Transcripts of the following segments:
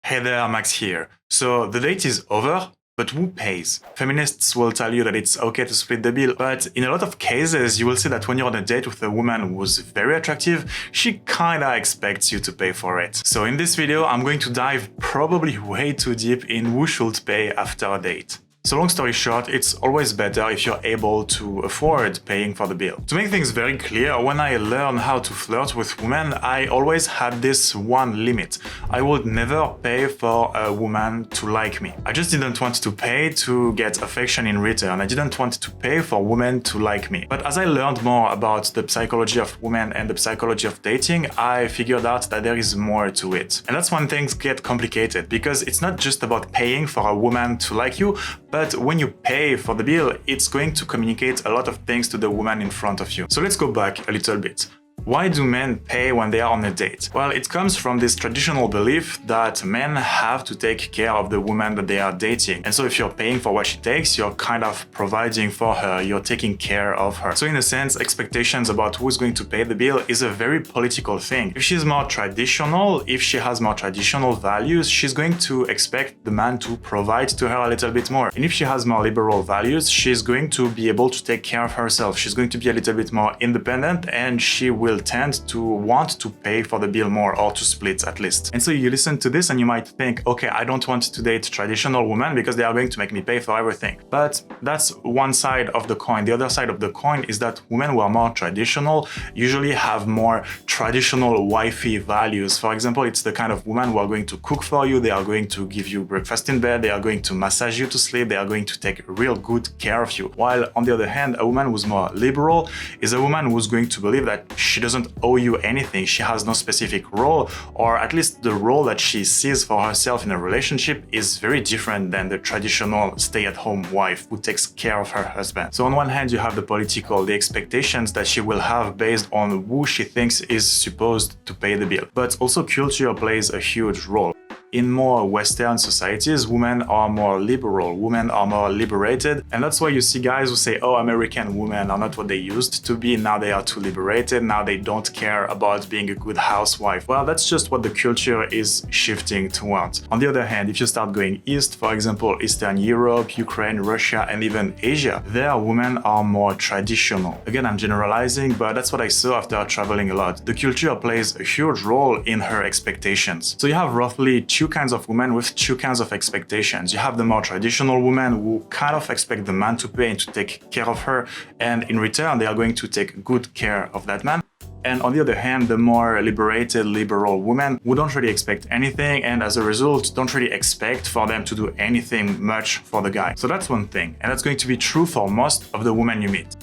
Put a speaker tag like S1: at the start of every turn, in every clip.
S1: Hey there, Max here. So the date is over, but who pays? Feminists will tell you that it's okay to split the bill, but in a lot of cases, you will see that when you're on a date with a woman who's very attractive, she kinda expects you to pay for it. So in this video, I'm going to dive probably way too deep in who should pay after a date. So long story short, it's always better if you're able to afford paying for the bill. To make things very clear, when I learned how to flirt with women, I always had this one limit. I would never pay for a woman to like me. I just didn't want to pay to get affection in return. I didn't want to pay for women to like me. But as I learned more about the psychology of women and the psychology of dating, I figured out that there is more to it. And that's when things get complicated, because it's not just about paying for a woman to like you, but when you pay for the bill, it's going to communicate a lot of things to the woman in front of you. So let's go back a little bit. Why do men pay when they are on a date? Well, it comes from this traditional belief that men have to take care of the woman that they are dating. And so if you're paying for what she takes, you're kind of providing for her, you're taking care of her. So in a sense, expectations about who's going to pay the bill is a very political thing. If she's more traditional, if she has more traditional values, she's going to expect the man to provide to her a little bit more. And if she has more liberal values, she's going to be able to take care of herself. She's going to be a little bit more independent, and she will tend to want to pay for the bill more, or to split at least. And so you listen to this and you might think, okay, I don't want to date traditional women because they are going to make me pay for everything. But that's one side of the coin. The other side of the coin is that women who are more traditional usually have more traditional wifey values. For example, it's the kind of woman who are going to cook for you, they are going to give you breakfast in bed, they are going to massage you to sleep, they are going to take real good care of you. While on the other hand, a woman who's more liberal is a woman who's going to believe that she doesn't owe you anything, she has no specific role, or at least the role that she sees for herself in a relationship is very different than the traditional stay-at-home wife who takes care of her husband. So on one hand, you have the political, the expectations that she will have based on who she thinks is supposed to pay the bill. But also culture plays a huge role. In more Western societies, women are more liberal, women are more liberated, and that's why you see guys who say, oh, American women are not what they used to be, now they are too liberated, now they don't care about being a good housewife. Well, that's just what the culture is shifting towards. On the other hand, if you start going east, for example, Eastern Europe, Ukraine, Russia, and even Asia, there women are more traditional. Again, I'm generalizing, but that's what I saw after traveling a lot. The culture plays a huge role in her expectations. So you have roughly two kinds of women with two kinds of expectations. You have the more traditional women who kind of expect the man to pay and to take care of her, and in return they are going to take good care of that man. And on the other hand, the more liberated, liberal women who don't really expect anything, and as a result don't really expect for them to do anything much for the guy. So that's one thing, and that's going to be true for most of the women you meet.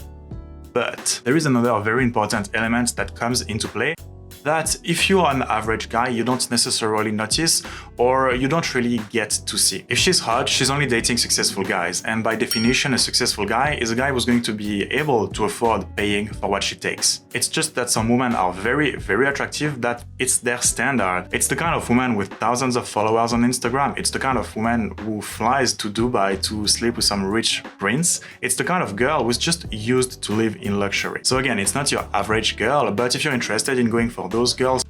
S1: But there is another very important element that comes into play, that if you're an average guy, you don't necessarily notice, or you don't really get to see. If she's hot, she's only dating successful guys, and by definition, a successful guy is a guy who's going to be able to afford paying for what she takes. It's just that some women are very, very attractive, that it's their standard. It's the kind of woman with thousands of followers on Instagram. It's the kind of woman who flies to Dubai to sleep with some rich prince. It's the kind of girl who's just used to live in luxury. So again, it's not your average girl, but if you're interested in going for those girls,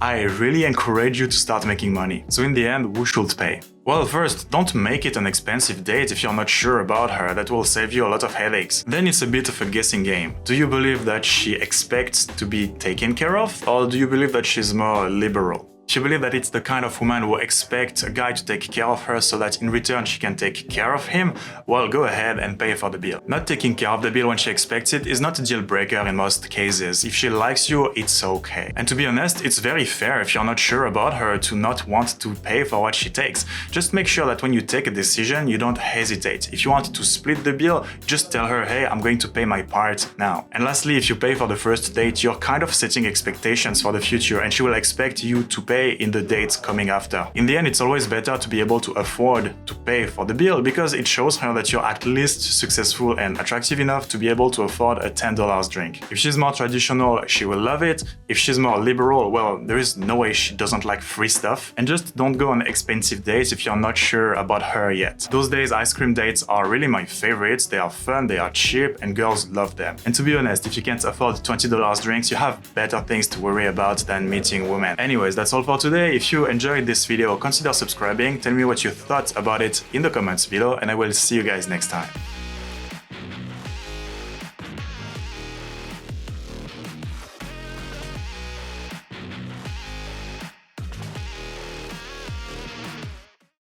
S1: I really encourage you to start making money. So in the end, who should pay? Well, first, don't make it an expensive date if you're not sure about her. That will save you a lot of headaches. Then it's a bit of a guessing game. Do you believe that she expects to be taken care of, or do you believe that she's more liberal? If you believe that it's the kind of woman who expects a guy to take care of her so that in return she can take care of him, well, go ahead and pay for the bill. Not taking care of the bill when she expects it is not a deal breaker in most cases. If she likes you, it's okay. And to be honest, it's very fair if you're not sure about her to not want to pay for what she takes. Just make sure that when you take a decision, you don't hesitate. If you want to split the bill, just tell her, hey, I'm going to pay my part now. And lastly, if you pay for the first date, you're kind of setting expectations for the future, and she will expect you to pay in the dates coming after. In the end, it's always better to be able to afford to pay for the bill, because it shows her that you're at least successful and attractive enough to be able to afford a $10 drink. If she's more traditional, she will love it. If she's more liberal, well, there is no way she doesn't like free stuff. And just don't go on expensive dates if you're not sure about her yet. Those days, ice cream dates are really my favorites. They are fun, they are cheap, and girls love them. And to be honest, if you can't afford $20 drinks, you have better things to worry about than meeting women. Anyways, that's all for for today. If you enjoyed this video, consider subscribing, tell me what you thought about it in the comments below, and I will see you guys next time.